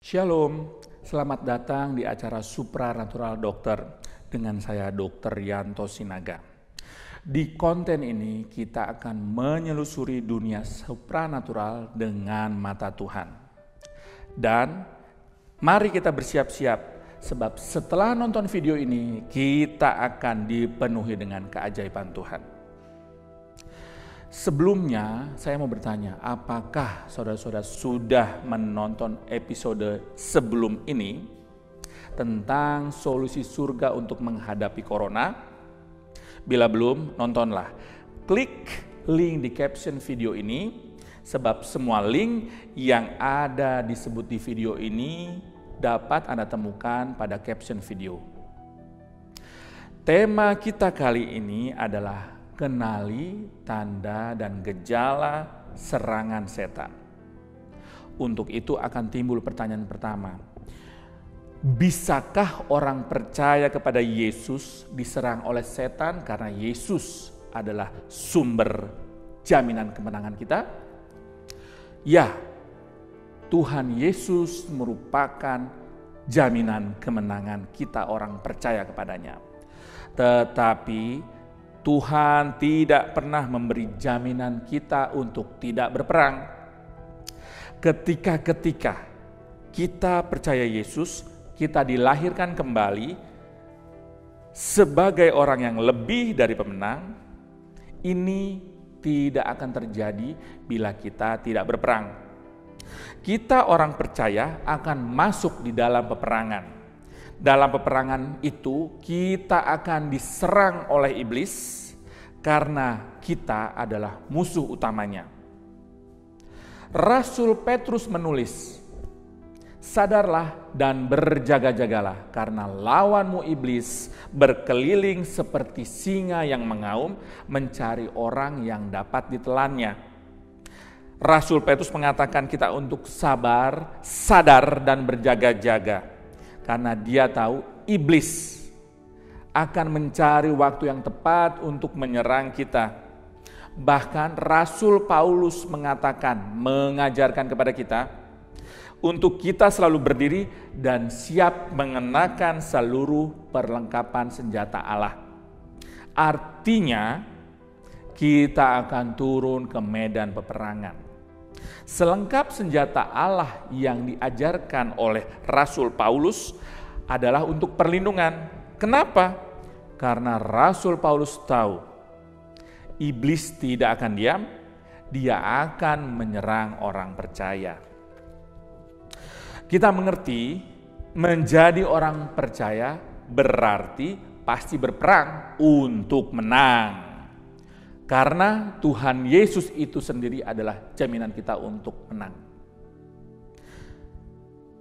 Shalom, selamat datang di acara Supranatural Dokter dengan saya Dr. Yanto Sinaga. Di konten ini kita akan menyelusuri dunia supranatural dengan mata Tuhan. Dan mari kita bersiap-siap sebab setelah nonton video ini kita akan dipenuhi dengan keajaiban Tuhan. Sebelumnya saya mau bertanya, apakah saudara-saudara sudah menonton episode sebelum ini tentang solusi surga untuk menghadapi corona? Bila belum, nontonlah. Klik link di caption video ini, sebab semua link yang ada disebut di video ini dapat Anda temukan pada caption video. Tema kita kali ini adalah kenali tanda dan gejala serangan setan. Untuk itu akan timbul pertanyaan pertama. Bisakah orang percaya kepada Yesus diserang oleh setan karena Yesus adalah sumber jaminan kemenangan kita? Ya, Tuhan Yesus merupakan jaminan kemenangan kita orang percaya kepadanya. Tetapi Tuhan tidak pernah memberi jaminan kita untuk tidak berperang. Ketika kita percaya Yesus, kita dilahirkan kembali sebagai orang yang lebih dari pemenang, ini tidak akan terjadi bila kita tidak berperang. Kita orang percaya akan masuk di dalam peperangan. Dalam peperangan itu kita akan diserang oleh iblis karena kita adalah musuh utamanya. Rasul Petrus menulis, "Sadarlah dan berjaga-jagalah karena lawanmu iblis berkeliling seperti singa yang mengaum mencari orang yang dapat ditelannya." Rasul Petrus mengatakan kita untuk sabar, sadar dan berjaga-jaga. Karena dia tahu iblis akan mencari waktu yang tepat untuk menyerang kita. Bahkan Rasul Paulus mengajarkan kepada kita untuk kita selalu berdiri dan siap mengenakan seluruh perlengkapan senjata Allah. Artinya kita akan turun ke medan peperangan. Selengkap senjata Allah yang diajarkan oleh Rasul Paulus adalah untuk perlindungan. Kenapa? Karena Rasul Paulus tahu iblis tidak akan diam, dia akan menyerang orang percaya. Kita mengerti menjadi orang percaya berarti pasti berperang untuk menang. Karena Tuhan Yesus itu sendiri adalah jaminan kita untuk menang.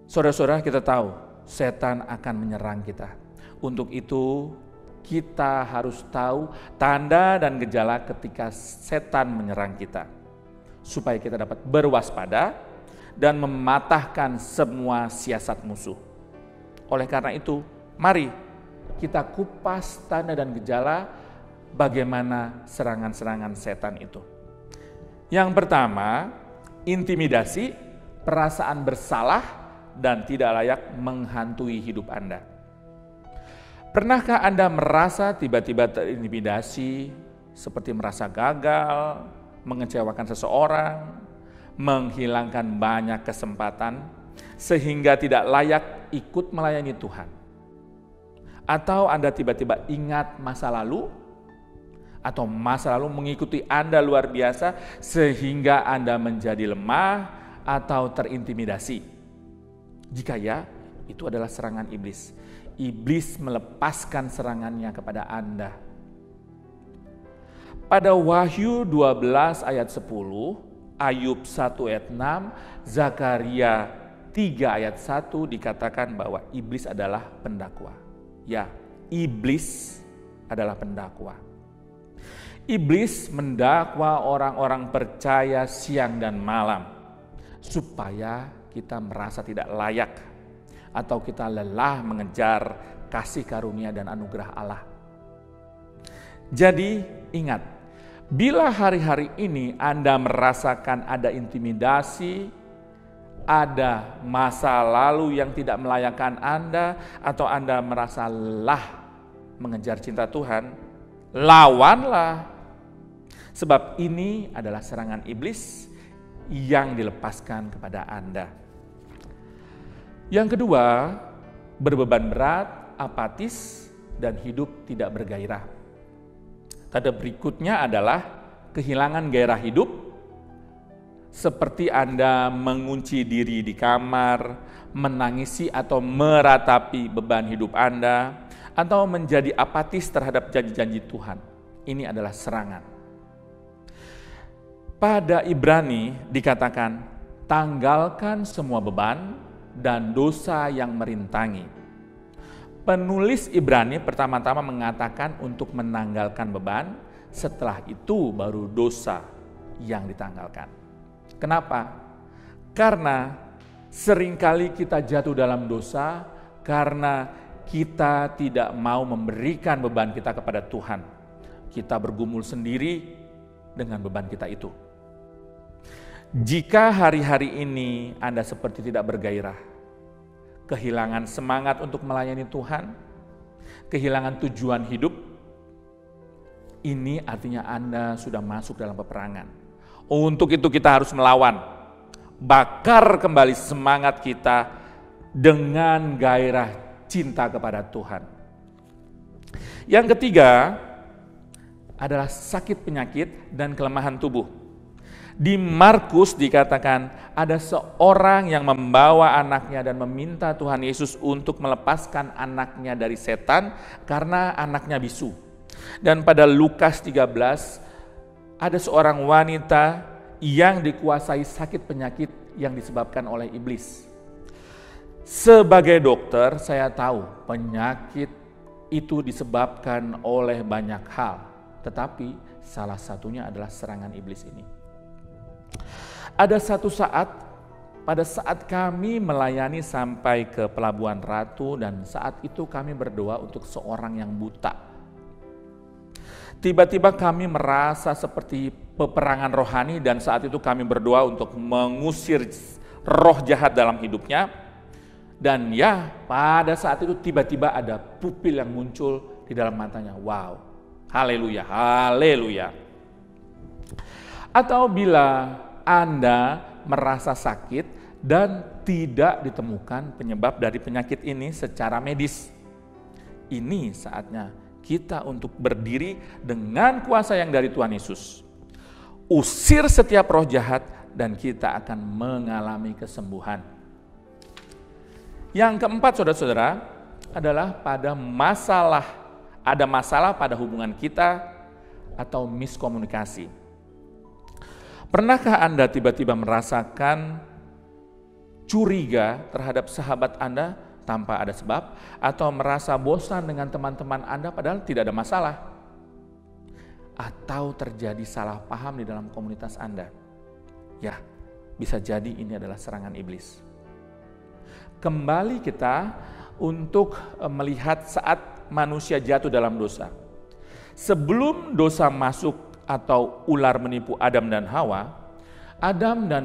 Saudara-saudara, kita tahu setan akan menyerang kita. Untuk itu kita harus tahu tanda dan gejala ketika setan menyerang kita. Supaya kita dapat berwaspada dan mematahkan semua siasat musuh. Oleh karena itu, mari kita kupas tanda dan gejala bagaimana serangan-serangan setan itu. Yang pertama, intimidasi, perasaan bersalah dan tidak layak menghantui hidup Anda. Pernahkah Anda merasa tiba-tiba terintimidasi, seperti merasa gagal, mengecewakan seseorang, menghilangkan banyak kesempatan, sehingga tidak layak ikut melayani Tuhan? Atau Anda tiba-tiba ingat masa lalu, atau masa lalu mengikuti Anda luar biasa sehingga Anda menjadi lemah atau terintimidasi? Jika ya, itu adalah serangan iblis. Iblis melepaskan serangannya kepada Anda. Pada Wahyu 12 ayat 10, Ayub 1 ayat 6, Zakaria 3 ayat 1 dikatakan bahwa iblis adalah pendakwa. Ya, iblis adalah pendakwa. Iblis mendakwa orang-orang percaya siang dan malam supaya kita merasa tidak layak atau kita lelah mengejar kasih karunia dan anugerah Allah. Jadi ingat, bila hari-hari ini Anda merasakan ada intimidasi, ada masa lalu yang tidak melayakan Anda, atau Anda merasa lelah mengejar cinta Tuhan, lawanlah. Sebab ini adalah serangan iblis yang dilepaskan kepada Anda. Yang kedua, berbeban berat, apatis, dan hidup tidak bergairah. Tanda berikutnya adalah kehilangan gairah hidup, seperti Anda mengunci diri di kamar, menangisi atau meratapi beban hidup Anda, atau menjadi apatis terhadap janji-janji Tuhan. Ini adalah serangan. Pada Ibrani dikatakan, tanggalkan semua beban dan dosa yang merintangi. Penulis Ibrani pertama-tama mengatakan untuk menanggalkan beban, setelah itu baru dosa yang ditanggalkan. Kenapa? Karena seringkali kita jatuh dalam dosa karena kita tidak mau memberikan beban kita kepada Tuhan. Kita bergumul sendiri dengan beban kita itu. Jika hari-hari ini Anda seperti tidak bergairah, kehilangan semangat untuk melayani Tuhan, kehilangan tujuan hidup, ini artinya Anda sudah masuk dalam peperangan. Untuk itu kita harus melawan, bakar kembali semangat kita dengan gairah cinta kepada Tuhan. Yang ketiga adalah sakit penyakit dan kelemahan tubuh. Di Markus dikatakan ada seorang yang membawa anaknya dan meminta Tuhan Yesus untuk melepaskan anaknya dari setan karena anaknya bisu. Dan pada Lukas 13 ada seorang wanita yang dikuasai sakit penyakit yang disebabkan oleh iblis. Sebagai dokter, saya tahu penyakit itu disebabkan oleh banyak hal, tetapi salah satunya adalah serangan iblis ini. Ada satu saat, pada saat kami melayani sampai ke Pelabuhan Ratu, dan saat itu kami berdoa untuk seorang yang buta. Tiba-tiba kami merasa seperti peperangan rohani, dan saat itu kami berdoa untuk mengusir roh jahat dalam hidupnya. Dan ya, pada saat itu tiba-tiba ada pupil yang muncul di dalam matanya. Wow, haleluya, haleluya. Atau bila Anda merasa sakit dan tidak ditemukan penyebab dari penyakit ini secara medis, ini saatnya kita untuk berdiri dengan kuasa yang dari Tuhan Yesus. Usir setiap roh jahat dan kita akan mengalami kesembuhan. Yang keempat, saudara-saudara, adalah ada masalah pada hubungan kita atau miskomunikasi. Pernahkah Anda tiba-tiba merasakan curiga terhadap sahabat Anda tanpa ada sebab, atau merasa bosan dengan teman-teman Anda padahal tidak ada masalah? Atau terjadi salah paham di dalam komunitas Anda? Ya, bisa jadi ini adalah serangan iblis. Kembali kita untuk melihat saat manusia jatuh dalam dosa. Sebelum dosa masuk atau ular menipu Adam dan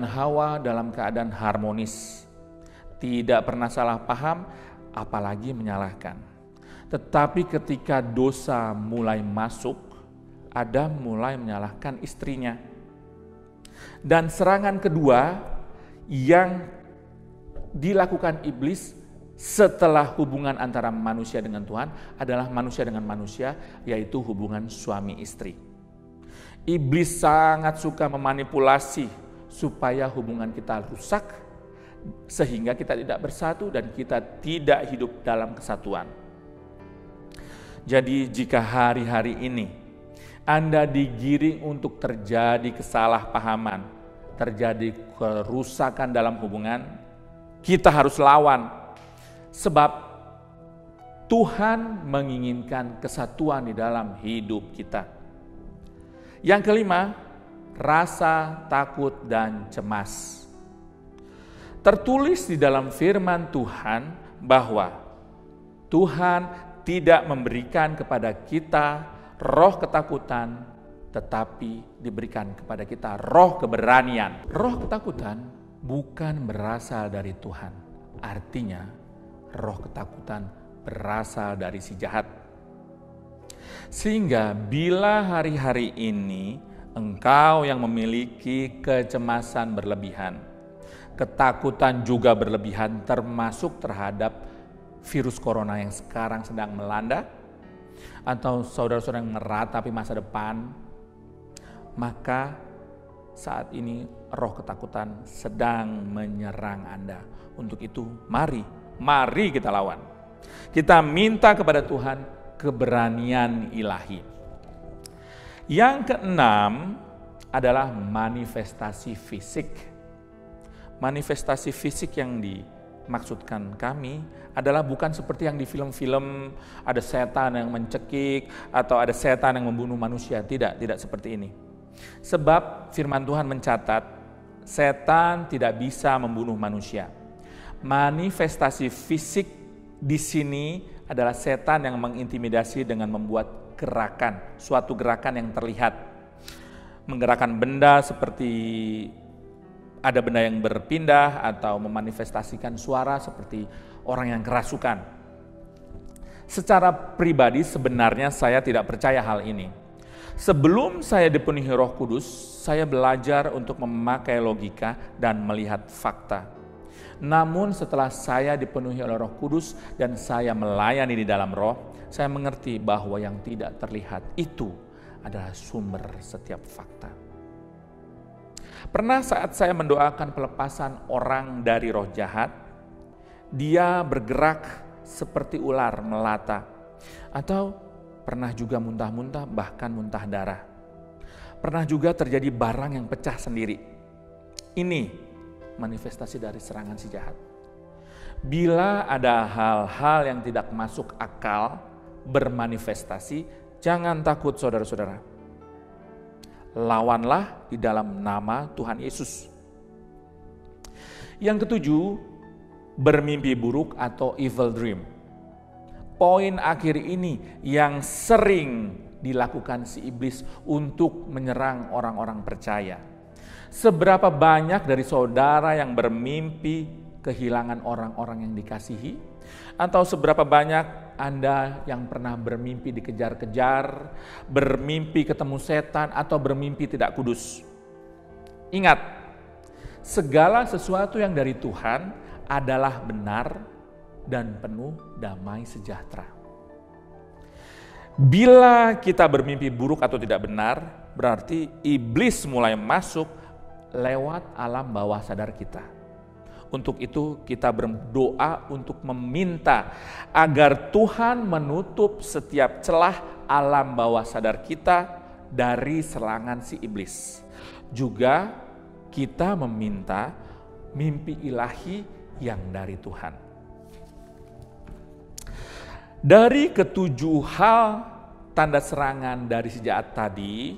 Hawa dalam keadaan harmonis. Tidak pernah salah paham, apalagi menyalahkan. Tetapi ketika dosa mulai masuk, Adam mulai menyalahkan istrinya. Dan serangan kedua yang dilakukan iblis setelah hubungan antara manusia dengan Tuhan adalah manusia dengan manusia, yaitu hubungan suami istri. Iblis sangat suka memanipulasi supaya hubungan kita rusak, sehingga kita tidak bersatu dan kita tidak hidup dalam kesatuan. Jadi jika hari-hari ini Anda digiring untuk terjadi kesalahpahaman, terjadi kerusakan dalam hubungan, kita harus lawan, sebab Tuhan menginginkan kesatuan di dalam hidup kita. Yang kelima, rasa takut dan cemas. Tertulis di dalam firman Tuhan bahwa Tuhan tidak memberikan kepada kita roh ketakutan, tetapi diberikan kepada kita roh keberanian. Roh ketakutan bukan berasal dari Tuhan. Artinya, roh ketakutan berasal dari si jahat. Sehingga bila hari-hari ini engkau yang memiliki kecemasan berlebihan, ketakutan juga berlebihan termasuk terhadap virus corona yang sekarang sedang melanda, atau saudara-saudara yang meratapi masa depan, maka saat ini roh ketakutan sedang menyerang Anda. Untuk itu mari kita lawan. Kita minta kepada Tuhan keberanian ilahi. Yang keenam adalah manifestasi fisik. Manifestasi fisik yang dimaksudkan kami adalah bukan seperti yang di film-film ada setan yang mencekik atau ada setan yang membunuh manusia. Tidak seperti ini. Sebab firman Tuhan mencatat setan tidak bisa membunuh manusia. Manifestasi fisik di sini adalah setan yang mengintimidasi dengan membuat gerakan, suatu gerakan yang terlihat. Menggerakkan benda seperti ada benda yang berpindah atau memanifestasikan suara seperti orang yang kerasukan. Secara pribadi sebenarnya saya tidak percaya hal ini. Sebelum saya dipenuhi Roh Kudus, saya belajar untuk memakai logika dan melihat fakta. Namun setelah saya dipenuhi oleh Roh Kudus dan saya melayani di dalam Roh, saya mengerti bahwa yang tidak terlihat itu adalah sumber setiap fakta. Pernah saat saya mendoakan pelepasan orang dari roh jahat, dia bergerak seperti ular melata, atau pernah juga muntah-muntah, bahkan muntah darah. Pernah juga terjadi barang yang pecah sendiri. Ini manifestasi dari serangan si jahat. Bila ada hal-hal yang tidak masuk akal bermanifestasi, jangan takut saudara-saudara. Lawanlah di dalam nama Tuhan Yesus. Yang ketujuh, bermimpi buruk atau evil dream. Poin akhir ini yang sering dilakukan si iblis untuk menyerang orang-orang percaya. Seberapa banyak dari saudara yang bermimpi kehilangan orang-orang yang dikasihi? Atau seberapa banyak Anda yang pernah bermimpi dikejar-kejar, bermimpi ketemu setan, atau bermimpi tidak kudus? Ingat, segala sesuatu yang dari Tuhan adalah benar dan penuh damai sejahtera. Bila kita bermimpi buruk atau tidak benar, berarti iblis mulai masuk lewat alam bawah sadar kita. Untuk itu kita berdoa untuk meminta agar Tuhan menutup setiap celah alam bawah sadar kita dari serangan si iblis. Juga kita meminta mimpi ilahi yang dari Tuhan. Dari ketujuh hal tanda serangan dari si jahat tadi,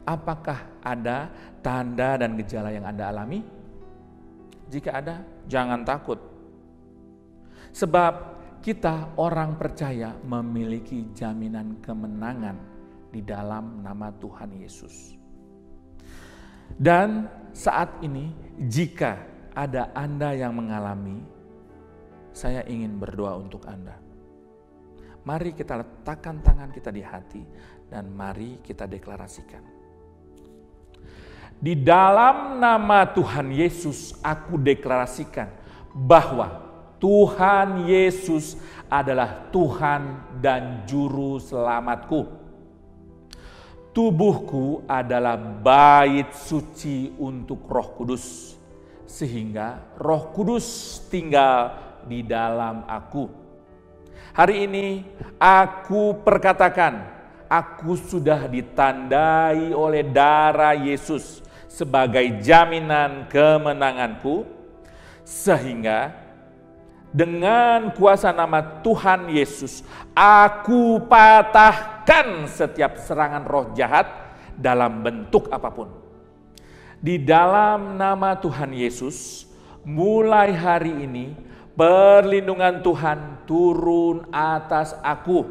apakah ada tanda dan gejala yang Anda alami? Jika ada, jangan takut. Sebab kita orang percaya memiliki jaminan kemenangan di dalam nama Tuhan Yesus. Dan saat ini jika ada Anda yang mengalami, saya ingin berdoa untuk Anda. Mari kita letakkan tangan kita di hati dan mari kita deklarasikan. Di dalam nama Tuhan Yesus aku deklarasikan bahwa Tuhan Yesus adalah Tuhan dan Juru Selamatku. Tubuhku adalah bait suci untuk Roh Kudus, sehingga Roh Kudus tinggal di dalam aku. Hari ini aku perkatakan, aku sudah ditandai oleh darah Yesus sebagai jaminan kemenanganku, sehingga dengan kuasa nama Tuhan Yesus, aku patahkan setiap serangan roh jahat dalam bentuk apapun. Di dalam nama Tuhan Yesus, mulai hari ini, perlindungan Tuhan turun atas aku.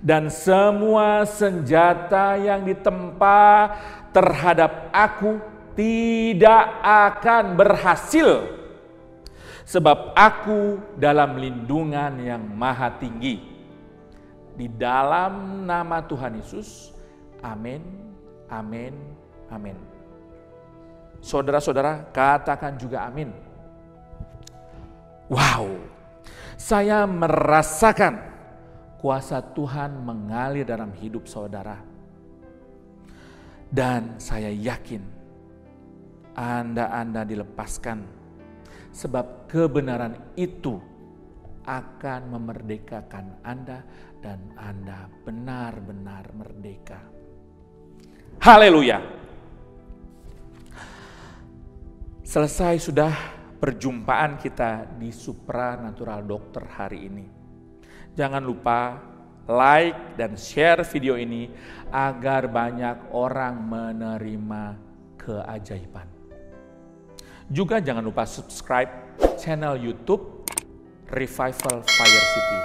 Dan semua senjata yang ditempa terhadap aku tidak akan berhasil. Sebab aku dalam lindungan yang maha tinggi. Di dalam nama Tuhan Yesus, amin, amin, amin. Saudara-saudara, katakan juga amin. Wow, saya merasakan kuasa Tuhan mengalir dalam hidup saudara. Dan saya yakin Anda dilepaskan, sebab kebenaran itu akan memerdekakan Anda dan Anda benar-benar merdeka. Haleluya. Selesai sudah perjumpaan kita di Supranatural Dokter hari ini. Jangan lupa like dan share video ini agar banyak orang menerima keajaiban. Juga jangan lupa subscribe channel YouTube Revival Fire City.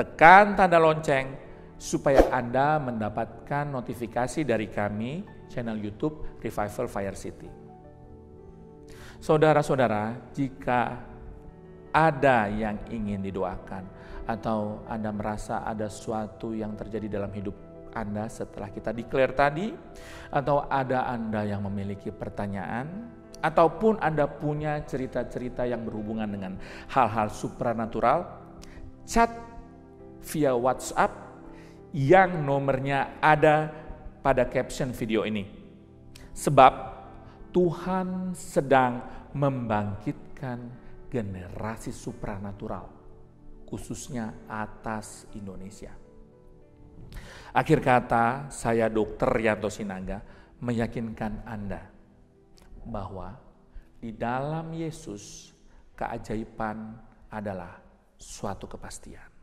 Tekan tanda lonceng supaya Anda mendapatkan notifikasi dari kami, channel YouTube Revival Fire City. Saudara-saudara, jika ada yang ingin didoakan atau Anda merasa ada sesuatu yang terjadi dalam hidup Anda setelah kita declare tadi, atau ada Anda yang memiliki pertanyaan, ataupun Anda punya cerita-cerita yang berhubungan dengan hal-hal supranatural, chat via WhatsApp yang nomornya ada pada caption video ini. Sebab Tuhan sedang membangkitkan generasi supranatural, khususnya atas Indonesia. Akhir kata, saya Dr. Rianto Sinaga meyakinkan Anda bahwa di dalam Yesus keajaiban adalah suatu kepastian.